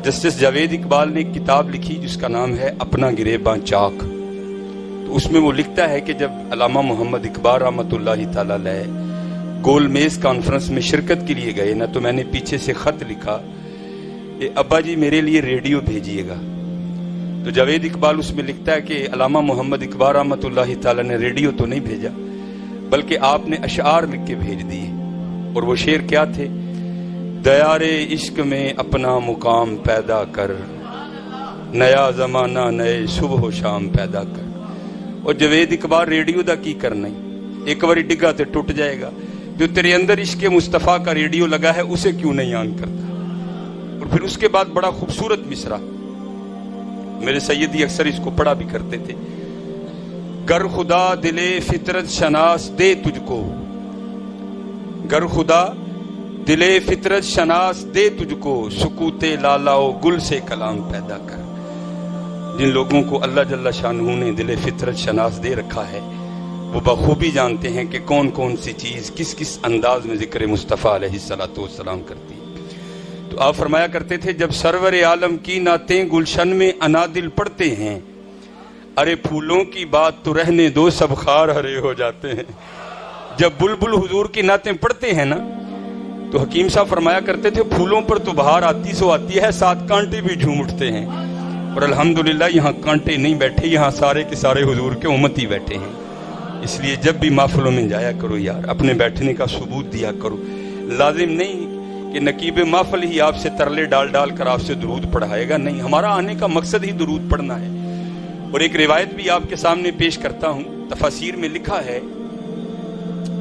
Justice Javed Iqbal نے ایک کتاب لکھی جس کا نام ہے اپنا گریباں چاک. تو اس میں وہ لکھتا ہے کہ جب علامہ محمد اقبال رحمۃ اللہ تعالی علیہ گول میز کانفرنس میں شرکت کے لیے گئے نا، تو میں نے پیچھے سے خط لکھا کہ ابا جی میرے لیے ریڈیو بھیجیے گا. تو جاوید اقبال اس میں لکھتا ہے کہ علامہ محمد اقبال رحمۃ اللہ تعالی نے ریڈیو تو نہیں بھیجا، بلکہ آپ نے اشعار لکھ کے بھیج دیے. اور وہ شعر کیا تھے؟ دیار عشق میں اپنا مقام پیدا کر، نیا زمانہ نئے صبح و شام پیدا کر. اور جاوید اقبال ریڈیو دا کی کرنا ہی، ایک باری ڈگا تے ٹوٹ جائے گا. جو تیرے اندر عشق مصطفیٰ کا ریڈیو لگا ہے اسے کیوں نہیں آن کرتا؟ اور پھر اس کے بعد بڑا خوبصورت مصرع، میرے سیدی اکثر اس کو پڑھا بھی کرتے تھے. گر خدا دل فطرت شناس دے تجھ کو، گر خدا دل فطرت شناس دے تجھ کو، سکوت لالا و گل سے کلام پیدا کر. جن لوگوں کو اللہ جل شانہ نے دل فطرت شناس دے رکھا ہے وہ بخوبی جانتے ہیں کہ کون کون سی چیز کس کس انداز میں ذکر مصطفیٰ علیہ الصلوۃ والسلام کرتی ہے. تو آپ فرمایا کرتے تھے جب سرور عالم کی نعتیں گلشن میں انادل پڑھتے ہیں، ارے پھولوں کی بات تو رہنے دو سب خار ہرے ہو جاتے ہیں. جب بلبل حضور کی نعتیں پڑھتے ہیں نا تو حکیم صاحب فرمایا کرتے تھے پھولوں پر تو بہار آتی سو آتی ہے، ساتھ کانٹے بھی جھوم اٹھتے ہیں. اور الحمدللہ یہاں کانٹے نہیں بیٹھے، یہاں سارے کے سارے حضور کے امتی بیٹھے ہیں. اس لیے جب بھی محفلوں میں جایا کرو یار، اپنے بیٹھنے کا ثبوت دیا کرو. لازم نہیں کہ نقیب محفل ہی آپ سے ترلے ڈال ڈال کر آپ سے درود پڑھائے گا، نہیں، ہمارا آنے کا مقصد ہی درود پڑھنا ہے. اور ایک روایت بھی آپ کے سامنے پیش کرتا ہوں. تفاسیر میں لکھا ہے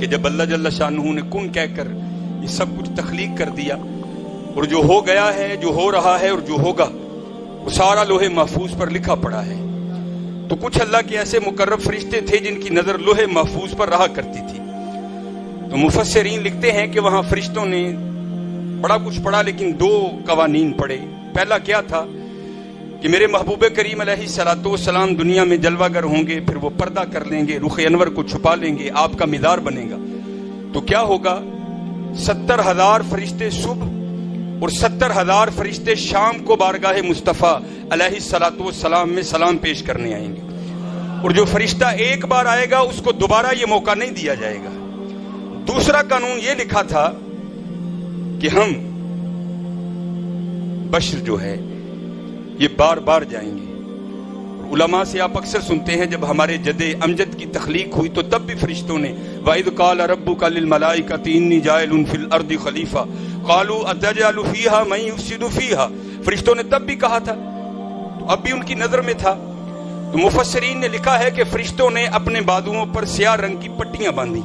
کہ جب اللہ جل شانہ نے کن کہہ کر یہ سب کچھ تخلیق کر دیا، اور جو ہو گیا ہے، جو ہو رہا ہے اور جو ہوگا وہ سارا لوح محفوظ پر لکھا پڑا ہے. تو کچھ اللہ کے ایسے مقرب فرشتے تھے جن کی نظر لوح محفوظ پر رہا کرتی تھی. تو مفسرین لکھتے ہیں کہ وہاں فرشتوں نے بڑا کچھ پڑھا، لیکن دو قوانین پڑھے. پہلا کیا تھا کہ میرے محبوب کریم علیہ الصلوۃ والسلام دنیا میں جلوہ گر ہوں گے، پھر وہ پردہ کر لیں گے، رخ انور کو چھپا لیں گے، آپ کا مدار بنے گا. تو کیا ہوگا؟ 70,000 فرشتے صبح اور 70,000 فرشتے شام کو بارگاہ مصطفیٰ علیہ الصلوۃ والسلام میں سلام پیش کرنے آئیں گے. اور جو فرشتہ ایک بار آئے گا اس کو دوبارہ یہ موقع نہیں دیا جائے گا. دوسرا قانون یہ لکھا تھا کہ ہم بشر جو ہے یہ بار بار جائیں گے. علماء سے آپ اکثر سنتے ہیں جب ہمارے جد امجد کی تخلیق ہوئی تو تب بھی فرشتوں نے وَإِذْ قَالَ رَبُّكَ لِلْمَلَائِكَةِ إِنِّي جَاعِلٌ فِي الْأَرْضِ خَلِيفَةً قَالُوا أَتَجْعَلُ فِيهَا مَن يُفْسِدُ فِيهَا. فرشتوں نے تب بھی کہا تھا، تو اب بھی ان کی نظر میں تھا. تو مفسرین نے لکھا ہے کہ فرشتوں نے اپنے بازوؤں پر سیاہ رنگ کی پٹیاں باندھی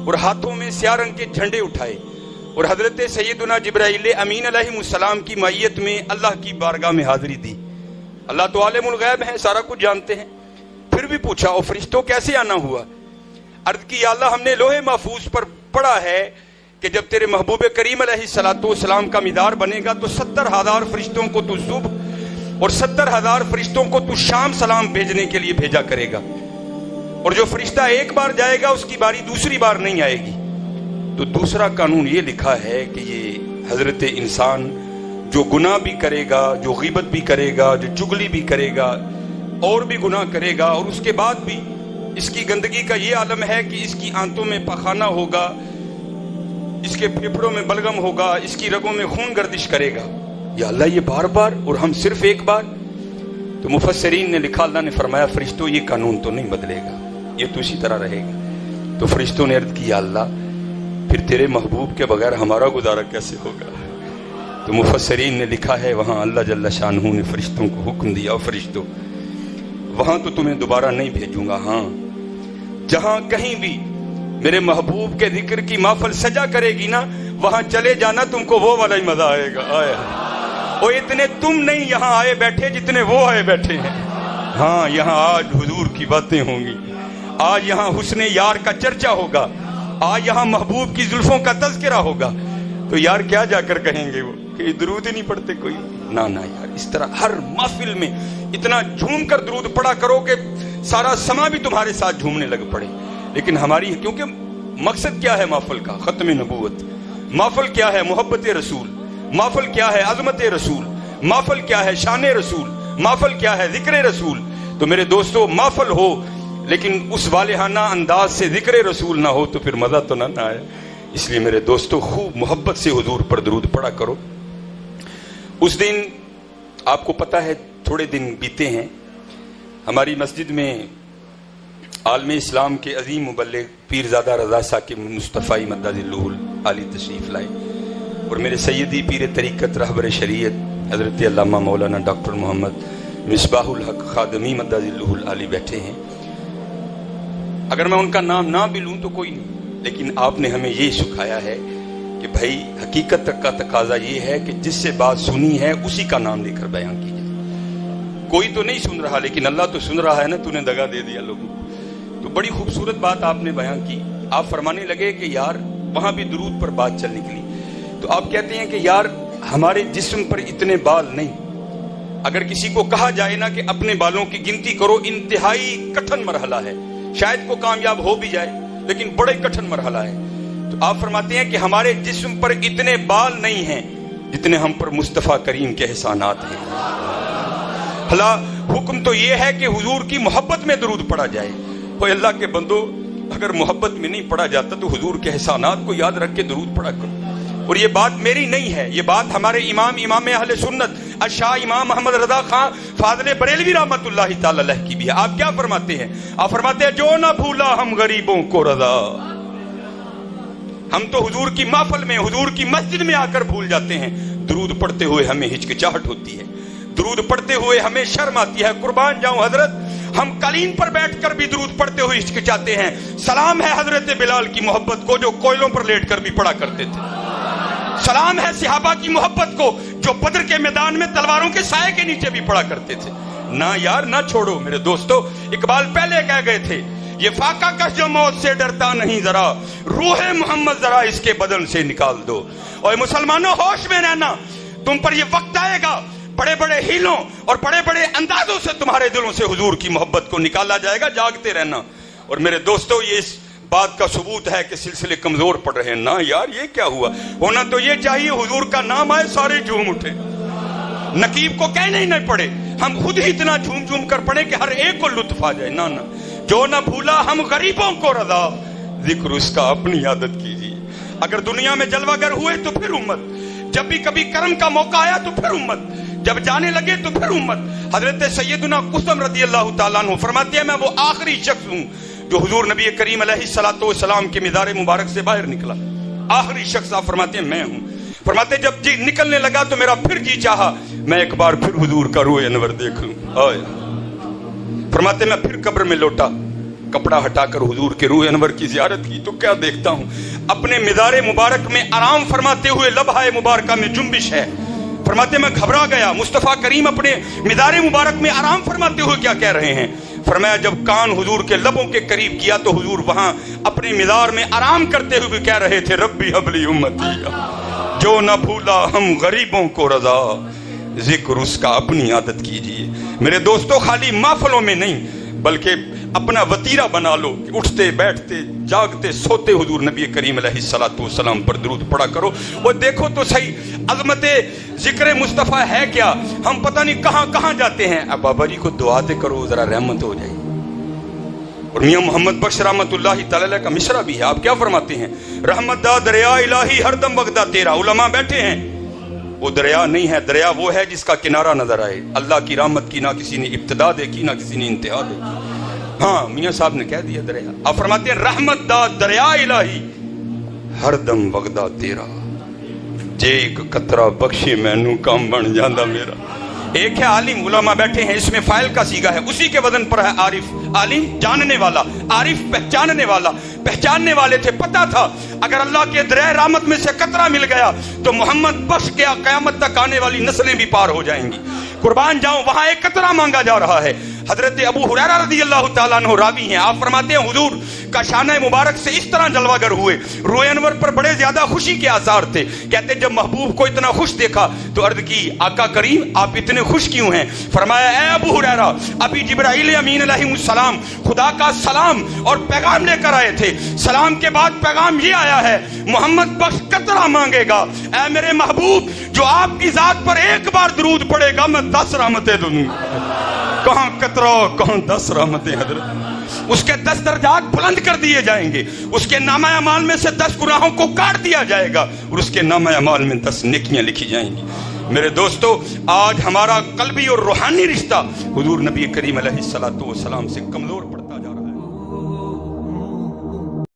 اور ہاتھوں میں سیاہ رنگ کے جھنڈے اٹھائے، اور حضرت سیدنا جبرائیل امین علیہ السلام کی معیت میں اللہ کی بارگاہ میں حاضری دی. اللہ تو عالم الغیب ہے، سارا کچھ جانتے ہیں. پھر بھی پوچھا او فرشتوں کیسے آنا ہوا؟ عرض کی یا اللہ ہم نے لوح محفوظ پر پڑھا ہے کہ جب تیرے محبوب کریم علیہ الصلوۃ والسلام کا مدار بنے گا تو 70,000 فرشتوں کو تو صبح اور 70,000 فرشتوں کو تو شام سلام بھیجنے کے لیے بھیجا کرے گا، اور جو فرشتہ ایک بار جائے گا اس کی باری دوسری بار نہیں آئے گی. تو دوسرا قانون یہ لکھا ہے کہ یہ حضرت انسان جو گناہ بھی کرے گا، جو غیبت بھی کرے گا، جو چگلی بھی کرے گا، اور بھی گناہ کرے گا، اور اس کے بعد بھی اس کی گندگی کا یہ عالم ہے کہ اس کی آنتوں میں پخانہ ہوگا، اس کے پھیپھڑوں میں بلغم ہوگا، اس کی رگوں میں خون گردش کرے گا. یا اللہ یہ بار بار اور ہم صرف ایک بار. تو مفسرین نے لکھا اللہ نے فرمایا فرشتوں یہ قانون تو نہیں بدلے گا، یہ تو اسی طرح رہے گا. تو فرشتوں نے عرض کی یا اللہ پھر تیرے محبوب کے بغیر ہمارا گزارا کیسے ہوگا؟ تو مفسرین نے لکھا ہے وہاں اللہ جل شانہ نے فرشتوں کو حکم دیا، اور فرشتوں وہاں تو تمہیں دوبارہ نہیں بھیجوں گا، ہاں جہاں کہیں بھی میرے محبوب کے ذکر کی محفل سجا کرے گی نا وہاں چلے جانا، تم کو وہ والا ہی مزہ آئے گا. اور اتنے تم نہیں یہاں آئے بیٹھے جتنے وہ آئے بیٹھے ہیں. ہاں یہاں آج حضور کی باتیں ہوں گی، آج یہاں حسن یار کا چرچا ہوگا، آج یہاں محبوب کی زلفوں کا تذکرہ ہوگا. تو یار کیا جا کر کہیں گے وہ کہ درود ہی نہیں پڑھتے کوئی؟ نہ یار، اس طرح ہر محفل میں اتنا جھوم کر درود پڑھا کرو کہ سارا سما بھی تمہارے ساتھ جھومنے لگ پڑے. لیکن ہماری، کیونکہ مقصد کیا ہے محفل کا؟ ختم نبوت. محفل کیا ہے؟ محبت رسول. محفل کیا ہے؟ عظمت رسول. محفل کیا ہے شان رسول، محفل کیا ہے ذکر رسول. تو میرے دوستو محفل ہو لیکن اس والہانہ انداز سے ذکر رسول نہ ہو تو پھر مزہ تو نہ آئے. اس لیے میرے دوستو خوب محبت سے حضور پر درود پڑھا کرو. اس دن آپ کو پتا ہے تھوڑے دن بیتے ہیں، ہماری مسجد میں عالم اسلام کے عظیم مبلغ پیرزادہ رضا ثاقب مصطفی مدد اللہ العالی تشریف لائے اور میرے سیدی پیر طریقت رہبر شریعت حضرت علامہ مولانا ڈاکٹر محمد مصباح الحق خادمی مدد اللہ العالی بیٹھے ہیں. اگر میں ان کا نام نہ بھی لوں تو کوئی نہیں، لیکن آپ نے ہمیں یہ سکھایا ہے کہ بھائی حقیقت کا تقاضا یہ ہے کہ جس سے بات سنی ہے اسی کا نام لے کر بیان کی جائے. کوئی تو نہیں سن رہا لیکن اللہ تو سن رہا ہے نا، تو نے دگا دے دیا لوگوں کو. تو بڑی خوبصورت بات آپ نے بیان کی. آپ فرمانے لگے کہ یار وہاں بھی درود پر بات چل نکلی. تو آپ کہتے ہیں کہ یار ہمارے جسم پر اتنے بال نہیں. اگر کسی کو کہا جائے نا کہ اپنے بالوں کی گنتی کرو، انتہائی کٹھن مرحلہ ہے، شاید کو کامیاب ہو بھی جائے لیکن بڑے کٹھن مرحلہ ہے. تو آپ فرماتے ہیں کہ ہمارے جسم پر اتنے بال نہیں ہیں جتنے ہم پر مصطفیٰ کریم کے احسانات ہیں. بھلا حکم تو یہ ہے کہ حضور کی محبت میں درود پڑھا جائے. کوئی اللہ کے بندو اگر محبت میں نہیں پڑھا جاتا تو حضور کے احسانات کو یاد رکھ کے درود پڑھا کرو. اور یہ بات میری نہیں ہے، یہ بات ہمارے امام اہل سنت الشاہ امام محمد رضا خان فاضل بریلوی رحمت اللہ تعالی علیہ کی بھی ہے. آپ کیا فرماتے ہیں؟ آپ فرماتے ہیں جو نہ بھولا ہم غریبوں کو رضا. ہم تو حضور کی محفل میں، حضور کی مسجد میں آ کر بھول جاتے ہیں. درود پڑھتے ہوئے ہمیں ہچکچاہٹ ہوتی ہے، درود پڑھتے ہوئے ہمیں شرم آتی ہے. قربان جاؤں حضرت، ہم قالین پر بیٹھ کر بھی درود پڑھتے ہوئے ہچکچاتے ہیں. سلام ہے حضرت بلال کی محبت کو جو کوئلوں پر لیٹ کر بھی پڑھا کرتے تھے. سلام ہے صحابہ کی محبت کو جو بدر کے میدان میں تلواروں کے سائے کے نیچے بھی پڑھا کرتے تھے. نہ یار نہ چھوڑو میرے دوستو. اقبال پہلے کہہ گئے تھے یہ فاقہ کش جو موت سے ڈرتا نہیں ذرا، روح محمد ذرا اس کے بدن سے نکال دو. اور مسلمانوں ہوش میں رہنا، تم پر یہ وقت آئے گا بڑے بڑے ہیلوں اور بڑے بڑے اندازوں سے تمہارے دلوں سے حضور کی محبت کو نکالا جائے گا. جاگتے رہنا. اور میرے دوستو یہ اس بات کا ثبوت ہے کہ سلسلے کمزور پڑ رہے ہیں. نا یار یہ کیا ہوا؟ ہونا تو یہ چاہیے حضور کا نام آئے سارے جھوم اٹھے، نقیب کو کہنے ہی نہیں پڑے، ہم خود ہی اتنا جھوم جھوم کر پڑے کہ ہر ایک کو لطف آ جائے. نا جو نہ بھولا ہم غریبوں کو رضا، ذکر اس کا اپنی عادت کیجیے. اگر دنیا میں جلوہ گر ہوئے تو پھر امت، جب بھی کبھی کرم کا موقع آیا تو پھر امت، جب جانے لگے تو پھر امت. حضرت سیدنا قسم رضی اللہ تعالیٰ عنہ فرماتے ہیں میں وہ آخری شخص ہوں جو حضور نبی کریم علیہ الصلوۃ والسلام کے مزار مبارک سے باہر نکلا. آخری شخص آپ فرماتے ہیں میں ہوں. فرماتے جب جی نکلنے لگا تو میرا پھر جی چاہا میں ایک بار پھر حضور کا روح انور دیکھ لوں. فرماتے میں پھر قبر میں لوٹا، کپڑا ہٹا کر حضور کے روح انور کی زیارت کی تو کیا دیکھتا ہوں اپنے مزار مبارک میں آرام فرماتے ہوئے لبہائے مبارکہ میں جنبش ہے. فرماتے میں گھبرا گیا، مصطفیٰ کریم اپنے مزار مبارک میں آرام فرماتے ہوئے کیا کہہ رہے ہیں. فرمایا جب کان حضور کے لبوں کے قریب کیا تو حضور وہاں اپنے مزار میں آرام کرتے ہوئے کہہ رہے تھے ربی حبلی امتی، جو نہ بھولا ہم غریبوں کو رضا، ذکر اس کا اپنی عادت کیجیے. میرے دوستو خالی محفلوں میں نہیں بلکہ اپنا وتیرہ بنا لو کہ اٹھتے بیٹھتے جاگتے سوتے حضور نبی کریم علیہ الصلوۃ والسلام پر درود پڑھا کرو. اور دیکھو تو صحیح عظمت ذکر مصطفیٰ ہے کیا. ہم پتہ نہیں کہاں کہاں جاتے ہیں. اب بابا جی کو دعا دے کرو ذرا رحمت ہو جائے. اور میاں محمد بخش رحمت اللہ تعالی کا مصرع بھی ہے. آپ کیا فرماتے ہیں؟ رحمت دا دریا الہی ہر دم وغدا تیرا. علماء بیٹھے ہیں، وہ دریا نہیں ہے، دریا وہ ہے جس کا کنارہ نظر آئے. اللہ کی رحمت کی نہ کسی نے ابتدا دیکھی نہ کسی نے انتہا دیکھی. ہاں میاں صاحب نے کہہ دیا دریا. آپ فرماتے ہیں رحمت دا دریا الہی ہر دم وغدا تیرا، جے ایک قطرہ بخشے مینوں کام بن جاندا میرا. ایک ہے عالم، علماء بیٹھے ہیں، اس میں فاعل کا صیغہ ہے، اسی کے وزن پر ہے عارف. عالم جاننے والا، عارف پہچاننے والا. پہچاننے والے تھے، پتہ تھا اگر اللہ کے دریا رحمت میں سے قطرہ مل گیا تو محمد بخش کے قیامت تک آنے والی نسلیں بھی پار ہو جائیں گی. قربان جاؤں وہاں ایک قطرہ مانگا جا رہا ہے. حضرت ابو ہریرہ رضی اللہ تعالیٰ عنہ راوی ہیں. آپ فرماتے ہیں حضور کا شانہ مبارک سے اس طرح جلوہ گر ہوئے، روح انور پر بڑے زیادہ خوشی کے آثار تھے. کہتے جب محبوب کو اتنا خوش دیکھا تو عرض کی آقا کریم آپ اتنے خوش کیوں ہیں؟ فرمایا اے ابو ہریرہ ابھی جبرائیل امین علیہ السلام خدا کا سلام اور پیغام لے کر آئے تھے. سلام کے بعد پیغام یہ آیا ہے محمد بخش قطرہ مانگے گا. اے میرے محبوب جو آپ کی ذات پر ایک بار درود پڑے گا میں 10 رحمتیں دوں گا. کہاں قطرہ کہاں 10 رحمتیں حضرت. اس کے 10 درجات بلند کر دیے جائیں گے. اس کے نامہ اعمال میں سے 10 گناہوں کو کاٹ دیا جائے گا اور اس کے نامہ اعمال میں 10 نیکیاں لکھی جائیں گی. میرے دوستو، آج ہمارا قلبی اور روحانی رشتہ حضور نبی کریم علیہ الصلوۃ والسلام سے کمزور پڑا.